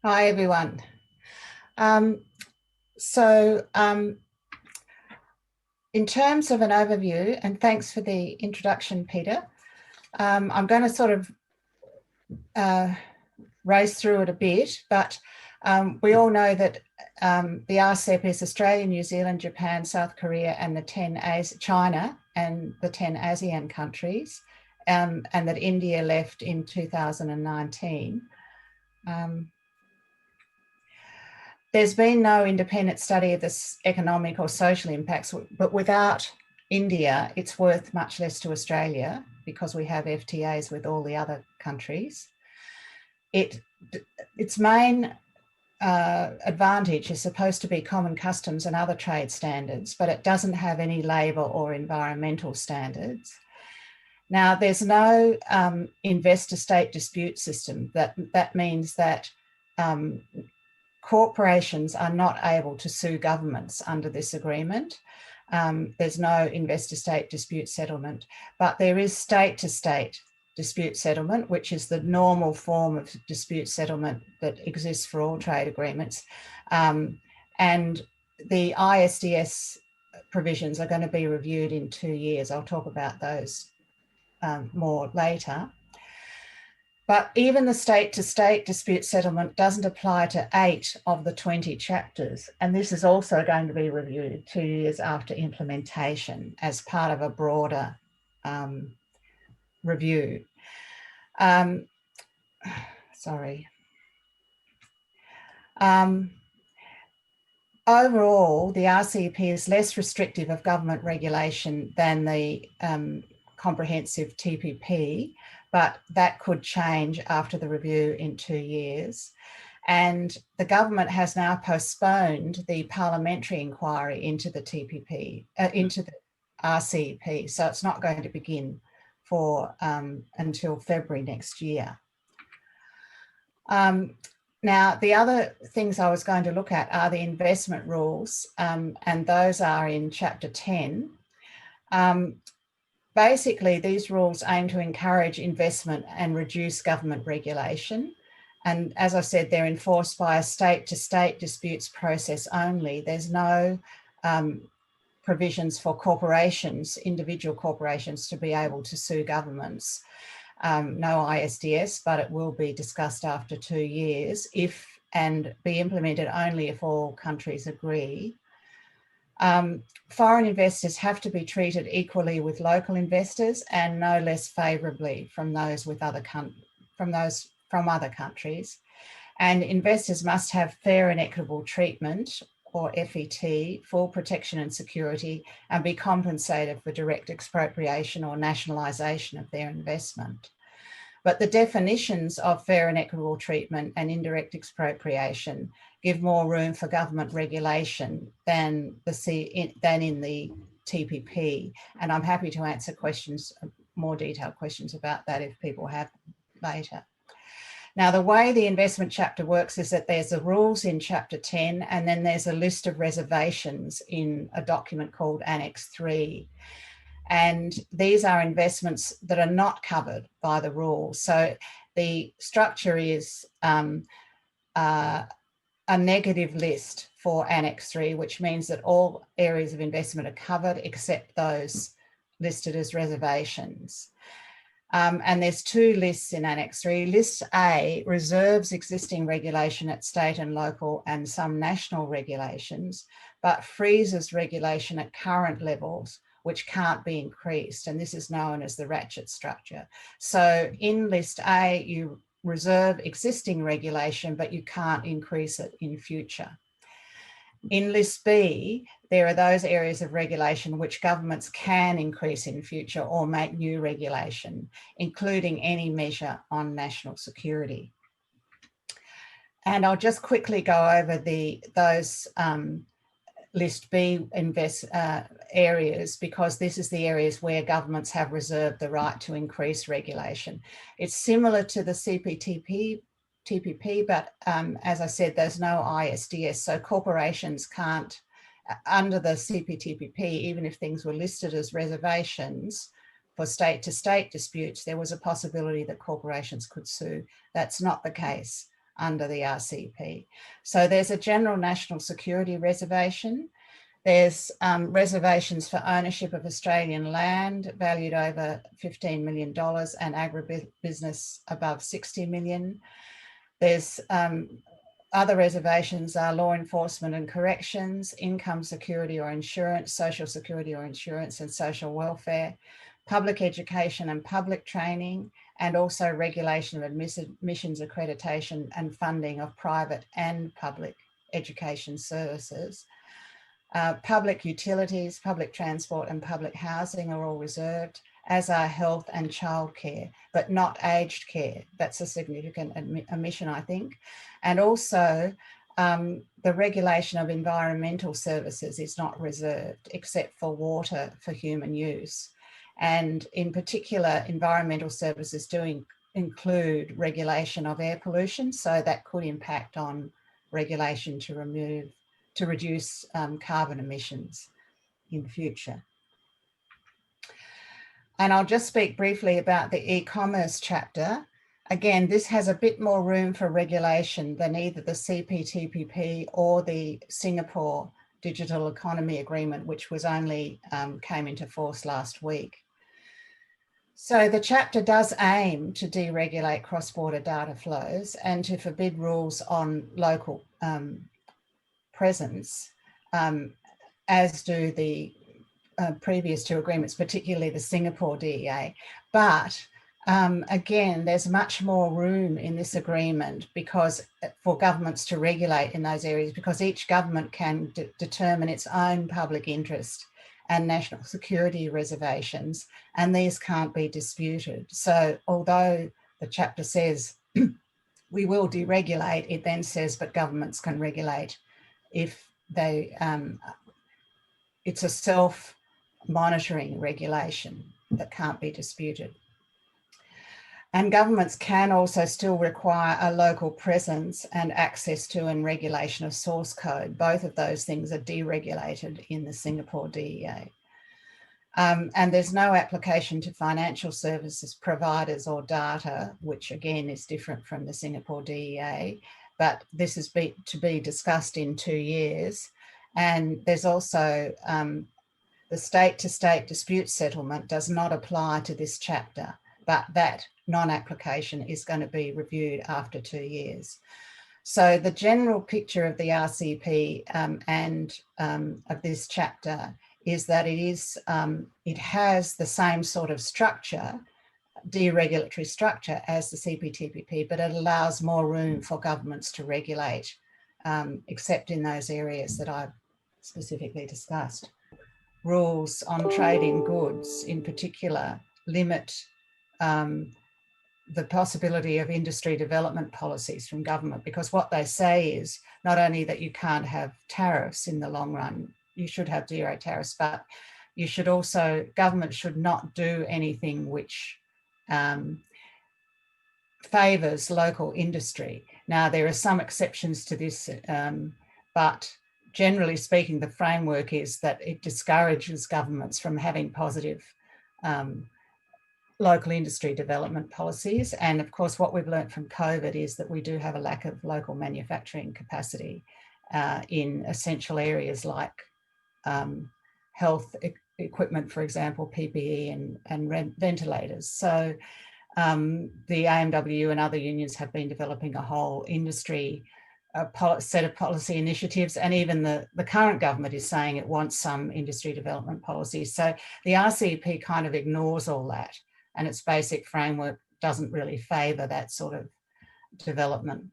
Hi, everyone. Um, so, in terms of an overview, and thanks for the introduction, Peter, I'm going to sort of race through it a bit, but we all know that the RCEP is Australia, New Zealand, Japan, South Korea, and the 10 China and the 10 ASEAN countries, and that India left in 2019. There's been no independent study of this economic or social impacts, but without India, it's worth much less to Australia because we have FTAs with all the other countries. Its main advantage is supposed to be common customs and other trade standards, but it doesn't have any labour or environmental standards. Now, there's no investor-state dispute system. That means that corporations are not able to sue governments under this agreement. There's no investor-state dispute settlement, but there is state-to-state dispute settlement, which is the normal form of dispute settlement that exists for all trade agreements. And the ISDS provisions are going to be reviewed in 2 years. I'll talk about those more later. But even the state-to-state dispute settlement doesn't apply to 8 of the 20 chapters. And this is also going to be reviewed 2 years after implementation as part of a broader review. Overall, the RCEP is less restrictive of government regulation than the comprehensive TPP, but that could change after the review in 2 years. And the government has now postponed the parliamentary inquiry into the TPP, into the RCEP, so it's not going to begin for until February next year. Now, the other things I was going to look at are the investment rules, and those are in Chapter 10. Basically, these rules aim to encourage investment and reduce government regulation. And as I said, they're enforced by a state-to-state disputes process only. There's no provisions for corporations, individual corporations, to be able to sue governments. No ISDS, but it will be discussed after 2 years and be implemented only if all countries agree. Foreign investors have to be treated equally with local investors and no less favourably from those from other countries. And investors must have fair and equitable treatment, or FET, full protection and security, and be compensated for direct expropriation or nationalisation of their investment. But the definitions of fair and equitable treatment and indirect expropriation give more room for government regulation than in the TPP. And I'm happy to answer questions, more detailed questions about that if people have later. Now, the way the investment chapter works is that there's the rules in Chapter 10, and then there's a list of reservations in a document called Annex 3. And these are investments that are not covered by the rules. So the structure is a negative list for Annex 3, which means that all areas of investment are covered except those listed as reservations. And there's 2 lists in Annex 3. List A reserves existing regulation at state and local and some national regulations, but freezes regulation at current levels, which can't be increased. And this is known as the ratchet structure. So in List A, you reserve existing regulation, but you can't increase it in future. In List B, there are those areas of regulation which governments can increase in future or make new regulation, including any measure on national security. And I'll just quickly go over those List B areas, because this is the areas where governments have reserved the right to increase regulation. It's similar to the TPP, but as I said, there's no ISDS, so corporations can't, under the CPTPP, even if things were listed as reservations for state-to-state disputes, there was a possibility that corporations could sue. That's not the case under the RCEP. So there's a general national security reservation. There's reservations for ownership of Australian land valued over $15 million and agribusiness above 60 million. There's other reservations are law enforcement and corrections, income security or insurance, social security or insurance and social welfare, public education and public training, and also regulation of admissions, accreditation and funding of private and public education services. Public utilities, public transport and public housing are all reserved, as are health and childcare, but not aged care. That's a significant omission, I think. And also the regulation of environmental services is not reserved except for water for human use. And in particular, environmental services do include regulation of air pollution, so that could impact on regulation to reduce carbon emissions in the future. And I'll just speak briefly about the e-commerce chapter. Again, this has a bit more room for regulation than either the CPTPP or the Singapore Digital Economy Agreement, which was only came into force last week. So the chapter does aim to deregulate cross-border data flows and to forbid rules on local presence, as do the previous two agreements, particularly the Singapore DEA. But again, there's much more room in this agreement because for governments to regulate in those areas, because each government can determine its own public interest and national security reservations, and these can't be disputed. So although the chapter says we will deregulate, it then says, but governments can regulate if they, it's a self-monitoring regulation that can't be disputed. And governments can also still require a local presence and access to and regulation of source code. Both of those things are deregulated in the Singapore DEA. And there's no application to financial services providers or data, which again is different from the Singapore DEA, but this is to be discussed in 2 years. And there's also the state-to-state dispute settlement does not apply to this chapter, but that non-application is going to be reviewed after 2 years. So the general picture of the RCEP and of this chapter is that it has the same sort of structure, deregulatory structure, as the CPTPP, but it allows more room for governments to regulate, except in those areas that I've specifically discussed. Rules on trade in goods, in particular, limit the possibility of industry development policies from government, because what they say is not only that you can't have tariffs in the long run, you should have zero tariffs, but you should also, government should not do anything which favours local industry. Now, there are some exceptions to this, but generally speaking, the framework is that it discourages governments from having positive local industry development policies. And of course, what we've learned from COVID is that we do have a lack of local manufacturing capacity in essential areas like health equipment, for example, PPE and ventilators. So the AMW and other unions have been developing a whole industry set of policy initiatives, and even the current government is saying it wants some industry development policies. So the RCEP kind of ignores all that, and its basic framework doesn't really favour that sort of development.